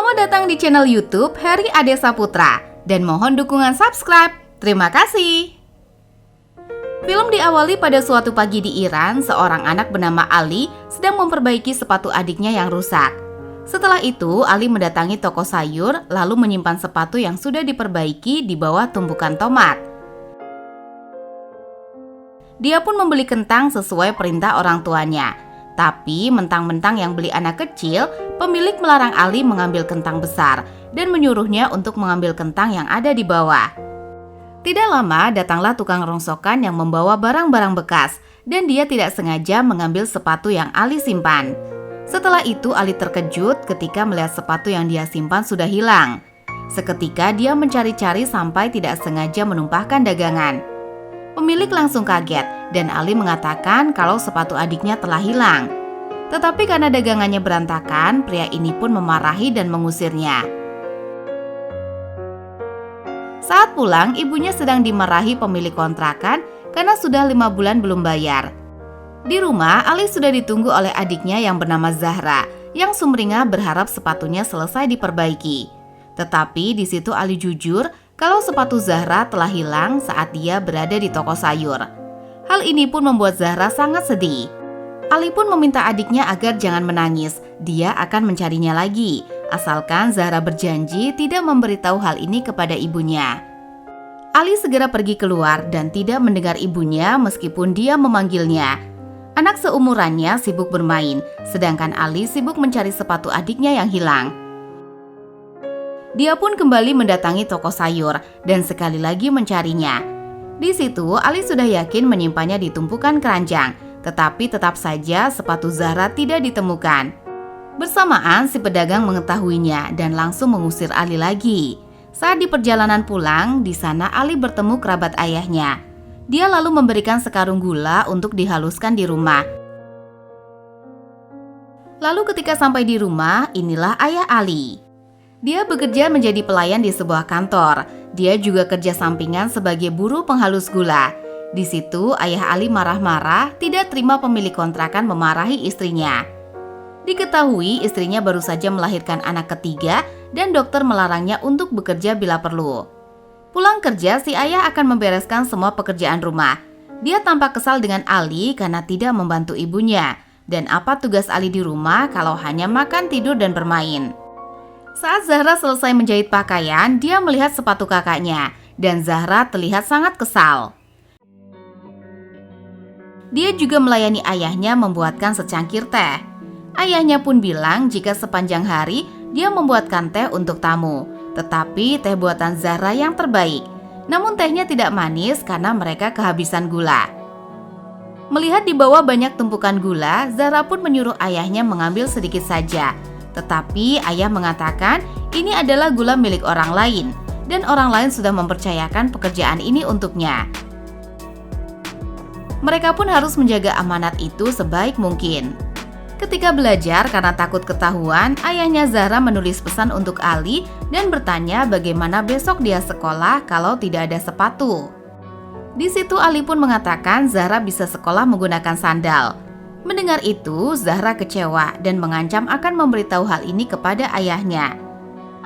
Selamat datang di channel YouTube Heri Ade Saputra dan mohon dukungan subscribe. Terima kasih. Film diawali pada suatu pagi di Iran, seorang anak bernama Ali sedang memperbaiki sepatu adiknya yang rusak. Setelah itu, Ali mendatangi toko sayur lalu menyimpan sepatu yang sudah diperbaiki di bawah tumpukan tomat. Dia pun membeli kentang sesuai perintah orang tuanya. Tapi mentang-mentang yang beli anak kecil, pemilik melarang Ali mengambil kentang besar dan menyuruhnya untuk mengambil kentang yang ada di bawah. Tidak lama datanglah tukang rongsokan yang membawa barang-barang bekas dan dia tidak sengaja mengambil sepatu yang Ali simpan. Setelah itu Ali terkejut ketika melihat sepatu yang dia simpan sudah hilang. Seketika dia mencari-cari sampai tidak sengaja menumpahkan dagangan. Pemilik langsung kaget dan Ali mengatakan kalau sepatu adiknya telah hilang. Tetapi karena dagangannya berantakan, pria ini pun memarahi dan mengusirnya. Saat pulang, ibunya sedang dimarahi pemilik kontrakan karena sudah 5 bulan belum bayar. Di rumah, Ali sudah ditunggu oleh adiknya yang bernama Zahra, yang sumringah berharap sepatunya selesai diperbaiki. Tetapi di situ Ali jujur kalau sepatu Zahra telah hilang saat dia berada di toko sayur. Hal ini pun membuat Zahra sangat sedih. Ali pun meminta adiknya agar jangan menangis, dia akan mencarinya lagi, asalkan Zahra berjanji tidak memberitahu hal ini kepada ibunya. Ali segera pergi keluar dan tidak mendengar ibunya meskipun dia memanggilnya. Anak seumurannya sibuk bermain, sedangkan Ali sibuk mencari sepatu adiknya yang hilang. Dia pun kembali mendatangi toko sayur dan sekali lagi mencarinya. Di situ Ali sudah yakin menyimpannya di tumpukan keranjang, tetapi tetap saja sepatu Zahra tidak ditemukan. Bersamaan si pedagang mengetahuinya dan langsung mengusir Ali lagi. Saat di perjalanan pulang, di sana Ali bertemu kerabat ayahnya. Dia lalu memberikan sekarung gula untuk dihaluskan di rumah. Lalu ketika sampai di rumah, inilah ayah Ali. Dia bekerja menjadi pelayan di sebuah kantor. Dia juga kerja sampingan sebagai buruh penghalus gula. Di situ ayah Ali marah-marah, tidak terima pemilik kontrakan memarahi istrinya. Diketahui istrinya baru saja melahirkan anak ketiga dan dokter melarangnya untuk bekerja bila perlu. Pulang kerja, si ayah akan membereskan semua pekerjaan rumah. Dia tampak kesal dengan Ali karena tidak membantu ibunya. Dan apa tugas Ali di rumah kalau hanya makan, tidur, dan bermain? Saat Zahra selesai menjahit pakaian, dia melihat sepatu kakaknya, dan Zahra terlihat sangat kesal. Dia juga melayani ayahnya membuatkan secangkir teh. Ayahnya pun bilang jika sepanjang hari dia membuatkan teh untuk tamu, tetapi teh buatan Zahra yang terbaik. Namun tehnya tidak manis karena mereka kehabisan gula. Melihat di bawah banyak tumpukan gula, Zahra pun menyuruh ayahnya mengambil sedikit saja. Tetapi ayah mengatakan ini adalah gula milik orang lain dan orang lain sudah mempercayakan pekerjaan ini untuknya. Mereka pun harus menjaga amanat itu sebaik mungkin. Ketika belajar karena takut ketahuan, ayahnya Zahra menulis pesan untuk Ali dan bertanya bagaimana besok dia sekolah kalau tidak ada sepatu. Di situ Ali pun mengatakan Zahra bisa sekolah menggunakan sandal. Mendengar itu, Zahra kecewa dan mengancam akan memberitahu hal ini kepada ayahnya.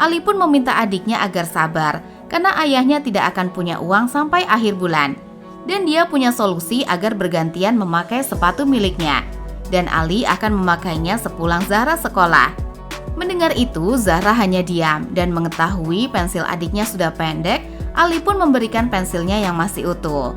Ali pun meminta adiknya agar sabar karena ayahnya tidak akan punya uang sampai akhir bulan. Dan dia punya solusi agar bergantian memakai sepatu miliknya. Dan Ali akan memakainya sepulang Zahra sekolah. Mendengar itu, Zahra hanya diam dan mengetahui pensil adiknya sudah pendek. Ali pun memberikan pensilnya yang masih utuh.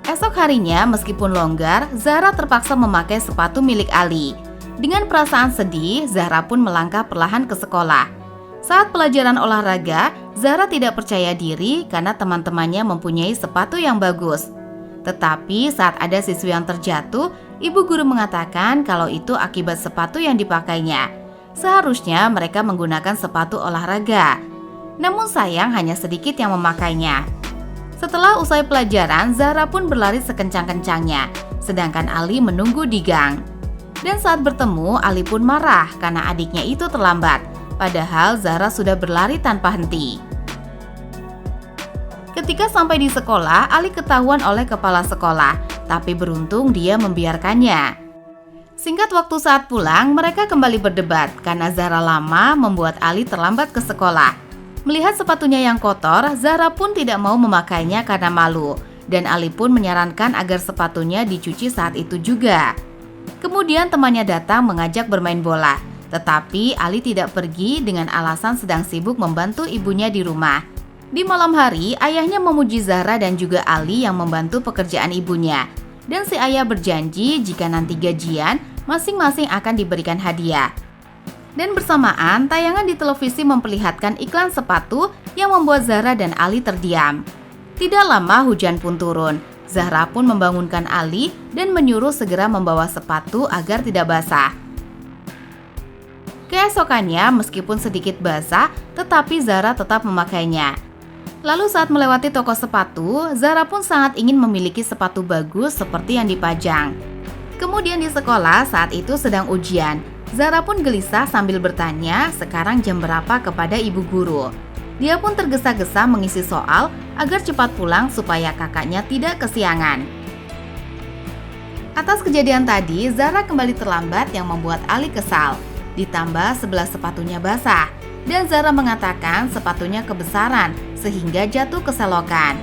Esok harinya, meskipun longgar, Zahra terpaksa memakai sepatu milik Ali. Dengan perasaan sedih, Zahra pun melangkah perlahan ke sekolah. Saat pelajaran olahraga, Zahra tidak percaya diri karena teman-temannya mempunyai sepatu yang bagus. Tetapi saat ada siswi yang terjatuh, ibu guru mengatakan kalau itu akibat sepatu yang dipakainya. Seharusnya mereka menggunakan sepatu olahraga. Namun sayang hanya sedikit yang memakainya. Setelah usai pelajaran, Zahra pun berlari sekencang-kencangnya, sedangkan Ali menunggu di gang. Dan saat bertemu, Ali pun marah karena adiknya itu terlambat, padahal Zahra sudah berlari tanpa henti. Ketika sampai di sekolah, Ali ketahuan oleh kepala sekolah, tapi beruntung dia membiarkannya. Singkat waktu saat pulang, mereka kembali berdebat karena Zahra lama membuat Ali terlambat ke sekolah. Melihat sepatunya yang kotor, Zahra pun tidak mau memakainya karena malu. Dan Ali pun menyarankan agar sepatunya dicuci saat itu juga. Kemudian temannya datang mengajak bermain bola. Tetapi Ali tidak pergi dengan alasan sedang sibuk membantu ibunya di rumah. Di malam hari, ayahnya memuji Zahra dan juga Ali yang membantu pekerjaan ibunya. Dan si ayah berjanji jika nanti gajian, masing-masing akan diberikan hadiah. Dan bersamaan, tayangan di televisi memperlihatkan iklan sepatu yang membuat Zahra dan Ali terdiam. Tidak lama hujan pun turun. Zahra pun membangunkan Ali dan menyuruh segera membawa sepatu agar tidak basah. Keesokannya, meskipun sedikit basah, tetapi Zahra tetap memakainya. Lalu saat melewati toko sepatu, Zahra pun sangat ingin memiliki sepatu bagus seperti yang dipajang. Kemudian di sekolah saat itu sedang ujian. Zahra pun gelisah sambil bertanya sekarang jam berapa kepada ibu guru. Dia pun tergesa-gesa mengisi soal agar cepat pulang supaya kakaknya tidak kesiangan. Atas kejadian tadi, Zahra kembali terlambat yang membuat Ali kesal. Ditambah sebelah sepatunya basah. Dan Zahra mengatakan sepatunya kebesaran sehingga jatuh ke selokan.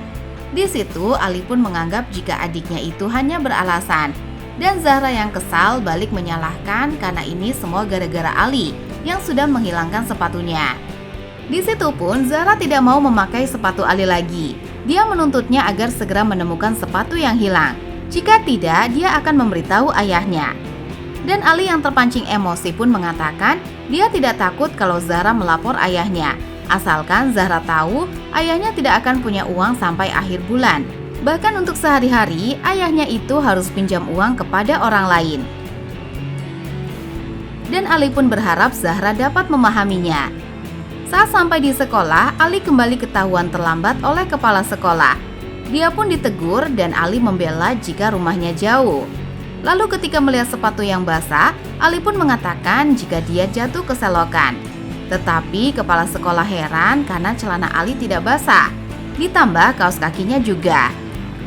Di situ Ali pun menganggap jika adiknya itu hanya beralasan. Dan Zahra yang kesal balik menyalahkan karena ini semua gara-gara Ali yang sudah menghilangkan sepatunya. Di situ pun Zahra tidak mau memakai sepatu Ali lagi. Dia menuntutnya agar segera menemukan sepatu yang hilang. Jika tidak, dia akan memberitahu ayahnya. Dan Ali yang terpancing emosi pun mengatakan dia tidak takut kalau Zahra melapor ayahnya. Asalkan Zahra tahu ayahnya tidak akan punya uang sampai akhir bulan. Bahkan untuk sehari-hari, ayahnya itu harus pinjam uang kepada orang lain. Dan Ali pun berharap Zahra dapat memahaminya. Saat sampai di sekolah, Ali kembali ketahuan terlambat oleh kepala sekolah. Dia pun ditegur dan Ali membela jika rumahnya jauh. Lalu ketika melihat sepatu yang basah, Ali pun mengatakan jika dia jatuh ke selokan. Tetapi kepala sekolah heran karena celana Ali tidak basah. Ditambah kaos kakinya juga.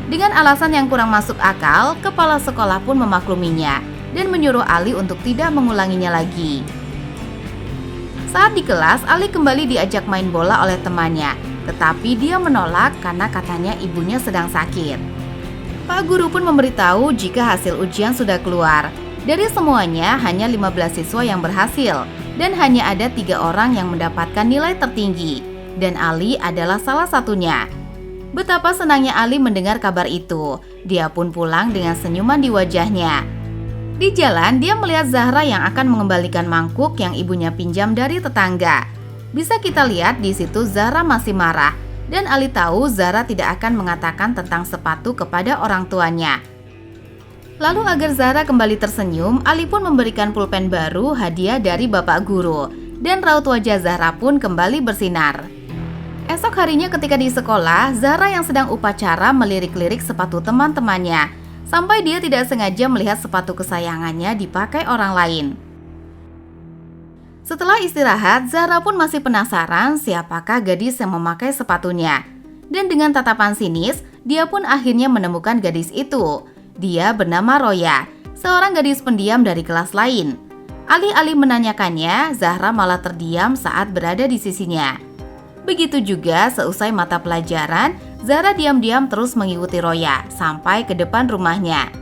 Dengan alasan yang kurang masuk akal, kepala sekolah pun memakluminya dan menyuruh Ali untuk tidak mengulanginya lagi. Saat di kelas, Ali kembali diajak main bola oleh temannya. Tetapi dia menolak karena katanya ibunya sedang sakit. Pak Guru pun memberitahu jika hasil ujian sudah keluar. Dari semuanya hanya 15 siswa yang berhasil dan hanya ada 3 orang yang mendapatkan nilai tertinggi. Dan Ali adalah salah satunya. Betapa senangnya Ali mendengar kabar itu. Dia pun pulang dengan senyuman di wajahnya. Di jalan dia melihat Zahra yang akan mengembalikan mangkuk yang ibunya pinjam dari tetangga. Bisa kita lihat di situ Zahra masih marah. Dan Ali tahu Zahra tidak akan mengatakan tentang sepatu kepada orang tuanya. Lalu agar Zahra kembali tersenyum, Ali pun memberikan pulpen baru hadiah dari Bapak Guru. Dan raut wajah Zahra pun kembali bersinar. Esok harinya ketika di sekolah, Zahra yang sedang upacara melirik-lirik sepatu teman-temannya. Sampai dia tidak sengaja melihat sepatu kesayangannya dipakai orang lain. Setelah istirahat, Zahra pun masih penasaran siapakah gadis yang memakai sepatunya. Dan dengan tatapan sinis, dia pun akhirnya menemukan gadis itu. Dia bernama Roya, seorang gadis pendiam dari kelas lain. Alih-alih menanyakannya, Zahra malah terdiam saat berada di sisinya. Begitu juga seusai mata pelajaran, Zahra diam-diam terus mengikuti Roya sampai ke depan rumahnya.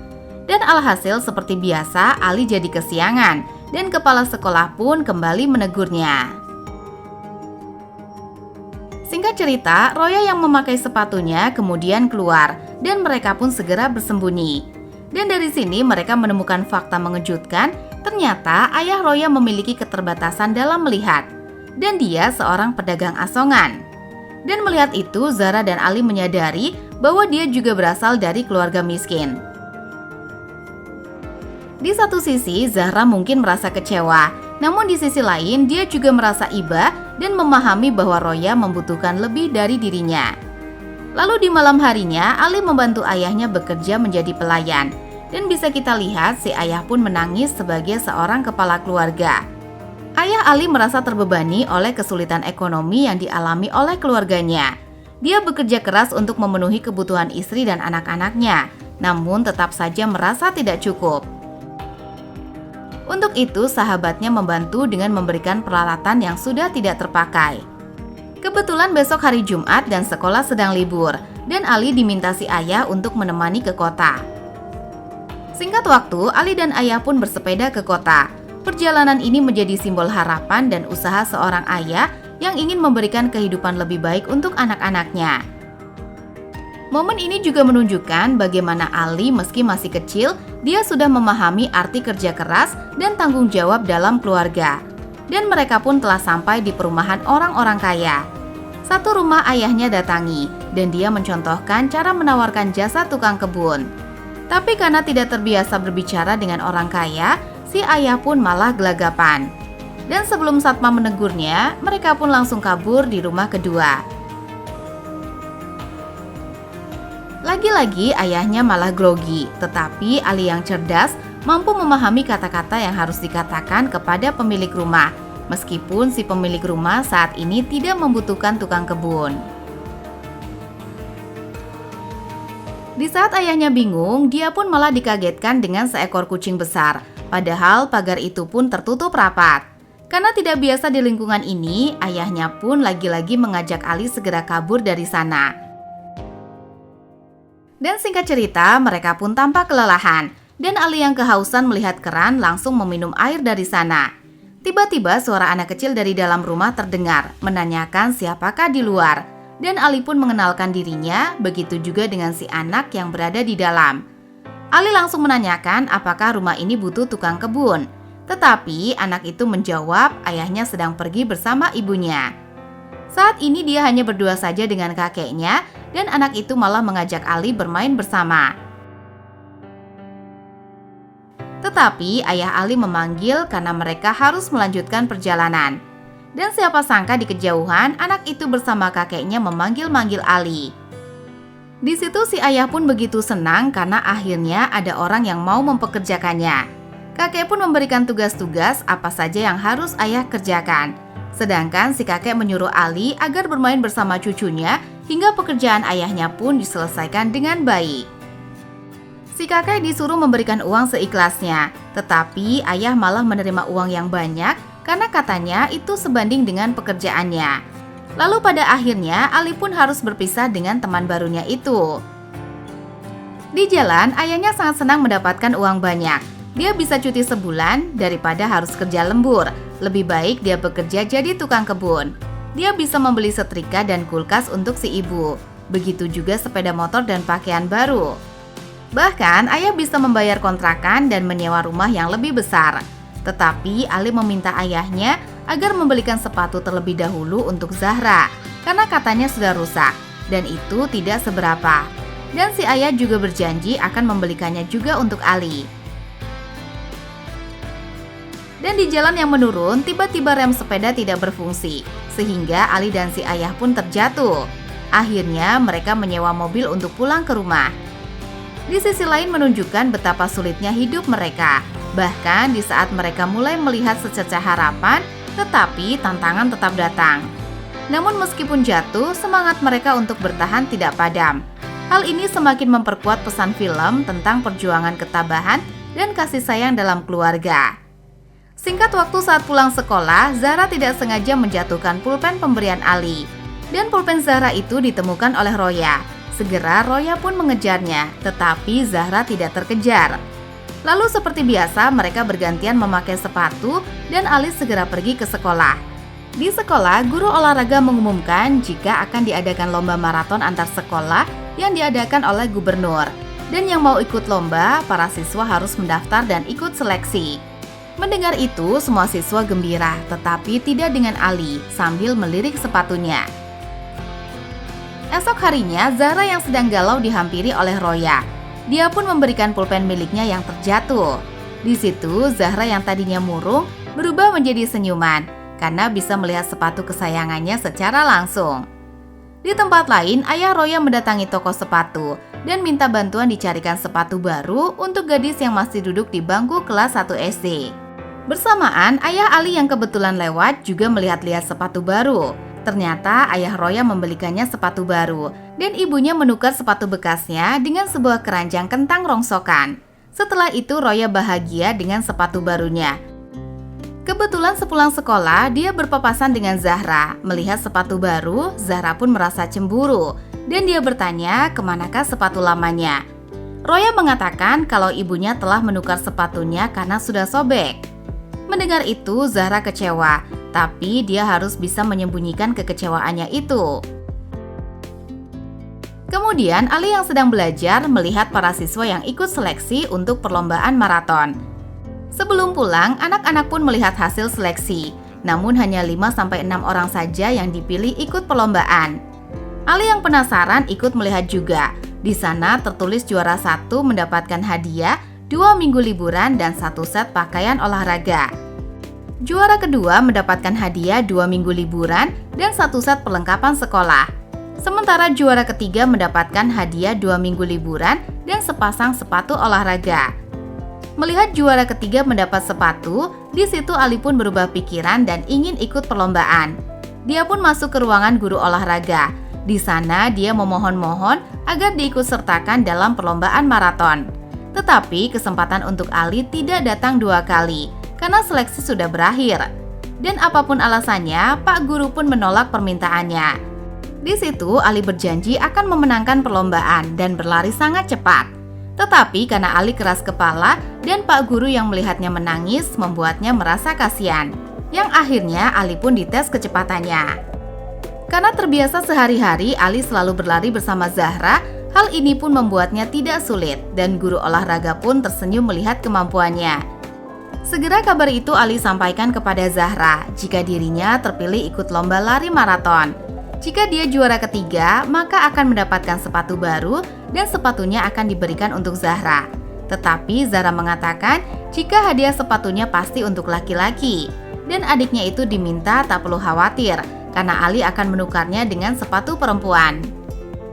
Dan alhasil seperti biasa, Ali jadi kesiangan. Dan kepala sekolah pun kembali menegurnya. Singkat cerita, Roya yang memakai sepatunya kemudian keluar dan mereka pun segera bersembunyi. Dan dari sini mereka menemukan fakta mengejutkan, ternyata ayah Roya memiliki keterbatasan dalam melihat. Dan dia seorang pedagang asongan. Dan melihat itu, Zahra dan Ali menyadari bahwa dia juga berasal dari keluarga miskin. Di satu sisi, Zahra mungkin merasa kecewa, namun di sisi lain dia juga merasa iba dan memahami bahwa Roya membutuhkan lebih dari dirinya. Lalu di malam harinya, Ali membantu ayahnya bekerja menjadi pelayan. Dan bisa kita lihat si ayah pun menangis sebagai seorang kepala keluarga. Ayah Ali merasa terbebani oleh kesulitan ekonomi yang dialami oleh keluarganya. Dia bekerja keras untuk memenuhi kebutuhan istri dan anak-anaknya, namun tetap saja merasa tidak cukup. Untuk itu, sahabatnya membantu dengan memberikan peralatan yang sudah tidak terpakai. Kebetulan besok hari Jumat dan sekolah sedang libur, dan Ali diminta si ayah untuk menemani ke kota. Singkat waktu, Ali dan ayah pun bersepeda ke kota. Perjalanan ini menjadi simbol harapan dan usaha seorang ayah yang ingin memberikan kehidupan lebih baik untuk anak-anaknya. Momen ini juga menunjukkan bagaimana Ali meski masih kecil, dia sudah memahami arti kerja keras dan tanggung jawab dalam keluarga. Dan mereka pun telah sampai di perumahan orang-orang kaya. Satu rumah ayahnya datangi, dan dia mencontohkan cara menawarkan jasa tukang kebun. Tapi karena tidak terbiasa berbicara dengan orang kaya, si ayah pun malah gelagapan. Dan sebelum satpam menegurnya, mereka pun langsung kabur di rumah kedua. Lagi-lagi ayahnya malah grogi, tetapi Ali yang cerdas mampu memahami kata-kata yang harus dikatakan kepada pemilik rumah, meskipun si pemilik rumah saat ini tidak membutuhkan tukang kebun. Di saat ayahnya bingung, dia pun malah dikagetkan dengan seekor kucing besar, padahal pagar itu pun tertutup rapat. Karena tidak biasa di lingkungan ini, ayahnya pun lagi-lagi mengajak Ali segera kabur dari sana. Dan singkat cerita, mereka pun tampak kelelahan, dan Ali yang kehausan melihat keran langsung meminum air dari sana. Tiba-tiba suara anak kecil dari dalam rumah terdengar, menanyakan siapakah di luar, dan Ali pun mengenalkan dirinya, begitu juga dengan si anak yang berada di dalam. Ali langsung menanyakan apakah rumah ini butuh tukang kebun, tetapi anak itu menjawab ayahnya sedang pergi bersama ibunya. Saat ini dia hanya berdua saja dengan kakeknya, dan anak itu malah mengajak Ali bermain bersama. Tetapi ayah Ali memanggil karena mereka harus melanjutkan perjalanan. Dan siapa sangka di kejauhan anak itu bersama kakeknya memanggil-manggil Ali. Di situ si ayah pun begitu senang karena akhirnya ada orang yang mau mempekerjakannya. Kakek pun memberikan tugas-tugas apa saja yang harus ayah kerjakan. Sedangkan si kakek menyuruh Ali agar bermain bersama cucunya hingga pekerjaan ayahnya pun diselesaikan dengan baik. Si kakek disuruh memberikan uang seikhlasnya, tetapi ayah malah menerima uang yang banyak karena katanya itu sebanding dengan pekerjaannya. Lalu pada akhirnya Ali pun harus berpisah dengan teman barunya itu. Di jalan, ayahnya sangat senang mendapatkan uang banyak. Dia bisa cuti sebulan daripada harus kerja lembur. Lebih baik dia bekerja jadi tukang kebun. Dia bisa membeli setrika dan kulkas untuk si ibu. Begitu juga sepeda motor dan pakaian baru. Bahkan ayah bisa membayar kontrakan dan menyewa rumah yang lebih besar. Tetapi Ali meminta ayahnya agar membelikan sepatu terlebih dahulu untuk Zahra, karena katanya sudah rusak dan itu tidak seberapa. Dan si ayah juga berjanji akan membelikannya juga untuk Ali. Dan di jalan yang menurun, tiba-tiba rem sepeda tidak berfungsi, sehingga Ali dan si ayah pun terjatuh. Akhirnya mereka menyewa mobil untuk pulang ke rumah. Di sisi lain menunjukkan betapa sulitnya hidup mereka. Bahkan di saat mereka mulai melihat secercah harapan, tetapi tantangan tetap datang. Namun meskipun jatuh, semangat mereka untuk bertahan tidak padam. Hal ini semakin memperkuat pesan film tentang perjuangan ketabahan dan kasih sayang dalam keluarga. Singkat waktu saat pulang sekolah, Zahra tidak sengaja menjatuhkan pulpen pemberian Ali. Dan pulpen Zahra itu ditemukan oleh Roya. Segera Roya pun mengejarnya, tetapi Zahra tidak terkejar. Lalu seperti biasa mereka bergantian memakai sepatu dan Ali segera pergi ke sekolah. Di sekolah, guru olahraga mengumumkan jika akan diadakan lomba maraton antar sekolah yang diadakan oleh gubernur. Dan yang mau ikut lomba, para siswa harus mendaftar dan ikut seleksi. Mendengar itu, semua siswa gembira, tetapi tidak dengan Ali, sambil melirik sepatunya. Esok harinya, Zahra yang sedang galau dihampiri oleh Roya. Dia pun memberikan pulpen miliknya yang terjatuh. Di situ, Zahra yang tadinya murung berubah menjadi senyuman, karena bisa melihat sepatu kesayangannya secara langsung. Di tempat lain, ayah Roya mendatangi toko sepatu dan minta bantuan dicarikan sepatu baru untuk gadis yang masih duduk di bangku kelas 1 SD. Bersamaan, ayah Ali yang kebetulan lewat juga melihat-lihat sepatu baru. Ternyata ayah Roya membelikannya sepatu baru dan ibunya menukar sepatu bekasnya dengan sebuah keranjang kentang rongsokan. Setelah itu Roya bahagia dengan sepatu barunya. Kebetulan sepulang sekolah, dia berpapasan dengan Zahra. Melihat sepatu baru, Zahra pun merasa cemburu. Dan dia bertanya kemanakah sepatu lamanya. Roya mengatakan kalau ibunya telah menukar sepatunya karena sudah sobek. Mendengar itu, Zahra kecewa. Tapi dia harus bisa menyembunyikan kekecewaannya itu. Kemudian Ali yang sedang belajar melihat para siswa yang ikut seleksi untuk perlombaan maraton. Sebelum pulang, anak-anak pun melihat hasil seleksi. Namun hanya 5-6 orang saja yang dipilih ikut perlombaan. Ali yang penasaran ikut melihat juga. Di sana tertulis juara 1 mendapatkan hadiah 2 minggu liburan dan 1 set pakaian olahraga. Juara kedua mendapatkan hadiah 2 minggu liburan dan 1 set perlengkapan sekolah. Sementara juara ketiga mendapatkan hadiah 2 minggu liburan dan sepasang sepatu olahraga. Melihat juara ketiga mendapat sepatu, di situ Ali pun berubah pikiran dan ingin ikut perlombaan. Dia pun masuk ke ruangan guru olahraga. Di sana dia memohon-mohon agar diikutsertakan dalam perlombaan maraton. Tetapi kesempatan untuk Ali tidak datang 2 kali, karena seleksi sudah berakhir. Dan apapun alasannya, Pak Guru pun menolak permintaannya. Di situ Ali berjanji akan memenangkan perlombaan dan berlari sangat cepat. Tetapi karena Ali keras kepala dan Pak Guru yang melihatnya menangis membuatnya merasa kasihan. Yang akhirnya Ali pun dites kecepatannya. Karena terbiasa sehari-hari Ali selalu berlari bersama Zahra, hal ini pun membuatnya tidak sulit dan guru olahraga pun tersenyum melihat kemampuannya. Segera kabar itu Ali sampaikan kepada Zahra jika dirinya terpilih ikut lomba lari maraton. Jika dia juara ketiga, maka akan mendapatkan sepatu baru dan sepatunya akan diberikan untuk Zahra. Tetapi Zahra mengatakan jika hadiah sepatunya pasti untuk laki-laki dan adiknya itu diminta tak perlu khawatir karena Ali akan menukarnya dengan sepatu perempuan.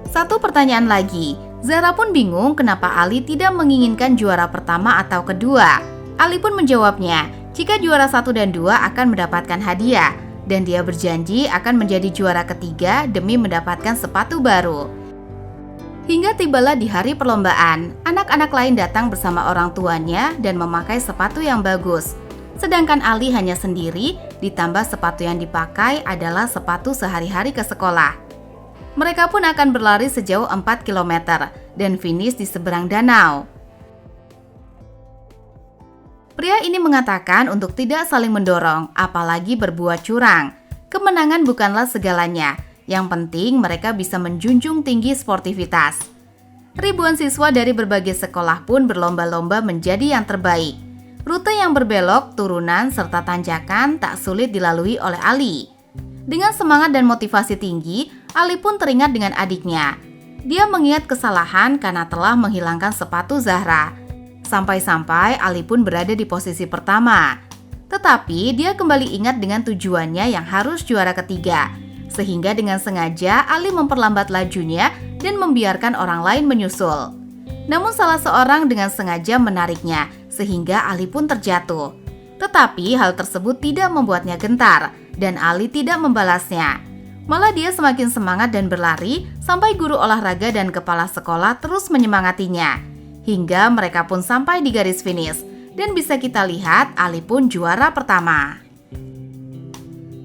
Satu pertanyaan lagi, Zahra pun bingung kenapa Ali tidak menginginkan juara pertama atau kedua. Ali pun menjawabnya, jika juara 1 dan 2 akan mendapatkan hadiah. Dan dia berjanji akan menjadi juara ketiga demi mendapatkan sepatu baru. Hingga tibalah di hari perlombaan, anak-anak lain datang bersama orang tuanya dan memakai sepatu yang bagus. Sedangkan Ali hanya sendiri, ditambah sepatu yang dipakai adalah sepatu sehari-hari ke sekolah. Mereka pun akan berlari sejauh 4 km dan finish di seberang danau. Pria ini mengatakan untuk tidak saling mendorong, apalagi berbuat curang. Kemenangan bukanlah segalanya, yang penting mereka bisa menjunjung tinggi sportivitas. Ribuan siswa dari berbagai sekolah pun berlomba-lomba menjadi yang terbaik. Rute yang berbelok, turunan, serta tanjakan tak sulit dilalui oleh Ali. Dengan semangat dan motivasi tinggi, Ali pun teringat dengan adiknya. Dia mengingat kesalahan karena telah menghilangkan sepatu Zahra. Sampai-sampai Ali pun berada di posisi pertama. Tetapi dia kembali ingat dengan tujuannya yang harus juara ketiga. Sehingga dengan sengaja Ali memperlambat lajunya dan membiarkan orang lain menyusul. Namun salah seorang dengan sengaja menariknya sehingga Ali pun terjatuh. Tetapi hal tersebut tidak membuatnya gentar dan Ali tidak membalasnya. Malah dia semakin semangat dan berlari sampai guru olahraga dan kepala sekolah terus menyemangatinya. Hingga mereka pun sampai di garis finish dan bisa kita lihat Ali pun juara pertama.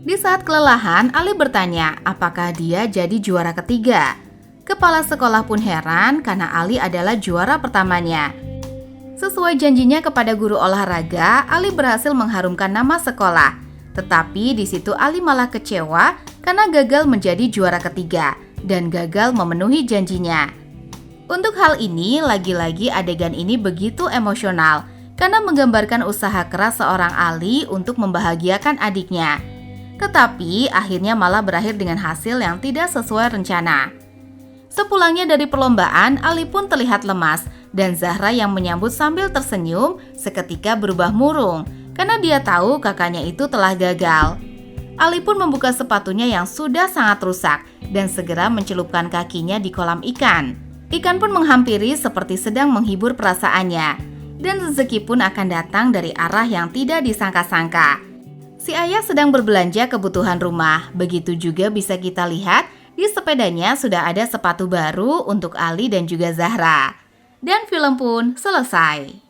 Di saat kelelahan, Ali bertanya apakah dia jadi juara ketiga. Kepala sekolah pun heran karena Ali adalah juara pertamanya. Sesuai janjinya kepada guru olahraga, Ali berhasil mengharumkan nama sekolah. Tetapi di situ Ali malah kecewa karena gagal menjadi juara ketiga dan gagal memenuhi janjinya. Untuk hal ini, lagi-lagi adegan ini begitu emosional karena menggambarkan usaha keras seorang Ali untuk membahagiakan adiknya. Tetapi akhirnya malah berakhir dengan hasil yang tidak sesuai rencana. Sepulangnya dari perlombaan, Ali pun terlihat lemas dan Zahra yang menyambut sambil tersenyum seketika berubah murung karena dia tahu kakaknya itu telah gagal. Ali pun membuka sepatunya yang sudah sangat rusak dan segera mencelupkan kakinya di kolam ikan. Ikan pun menghampiri seperti sedang menghibur perasaannya, dan rezeki pun akan datang dari arah yang tidak disangka-sangka. Si ayah sedang berbelanja kebutuhan rumah, begitu juga bisa kita lihat di sepedanya sudah ada sepatu baru untuk Ali dan juga Zahra. Dan film pun selesai.